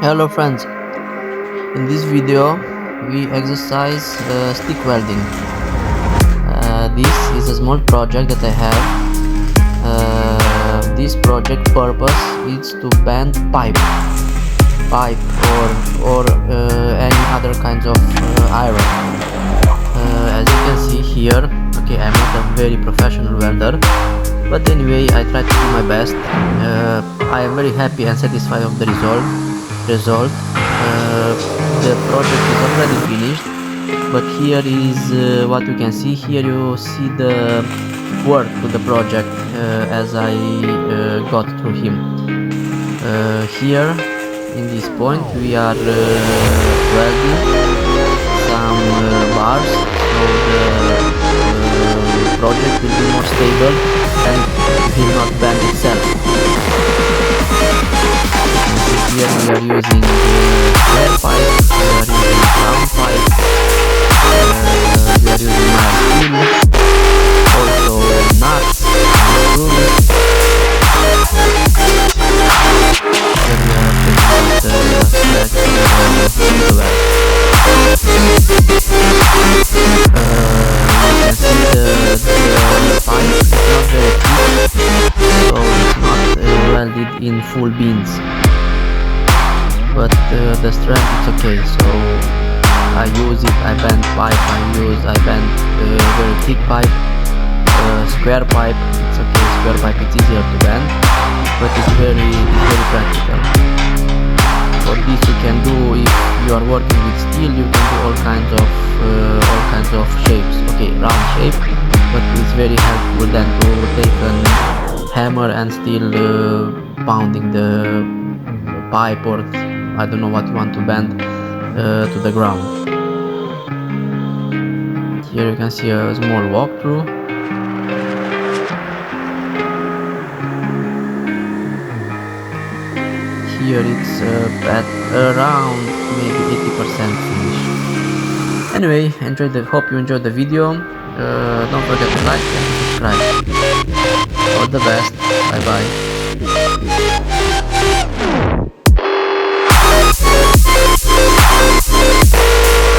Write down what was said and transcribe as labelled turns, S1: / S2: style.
S1: Hello friends, in this video we exercise stick welding. This is a small project that I have. This project purpose is to bend pipe or any other kinds of iron. As you can see here, okay, I'm not a very professional welder, but anyway I try to do my best. I am very happy and satisfied of the result. The project is already finished, but here is what you can see. Here you see the work to the project as I got through him. Here in this point we are welding some bars, so the project will be more stable and will not bend itself. Here we are using flare pipe, we are using ground pipe, we are using mild steel, also nuts, screws. Here we are taking out the thread to the weld. You can see the pipe is not very thick, so it's not welded in full beams. But the strength is okay, so I use it. I bend pipe, I bend very thick pipe, square pipe. It's okay, square pipe it's easier to bend, but it's very practical. For this you can do, if you are working with steel, you can do all kinds of shapes. Okay, round shape, but it's very helpful then to take a hammer and still pounding the pipe, or I don't know what you want to bend to the ground. Here you can see a small walkthrough. Here it's at around maybe 80% finished. Anyway, hope you enjoyed the video. Don't forget to like and subscribe. All the best. Bye bye.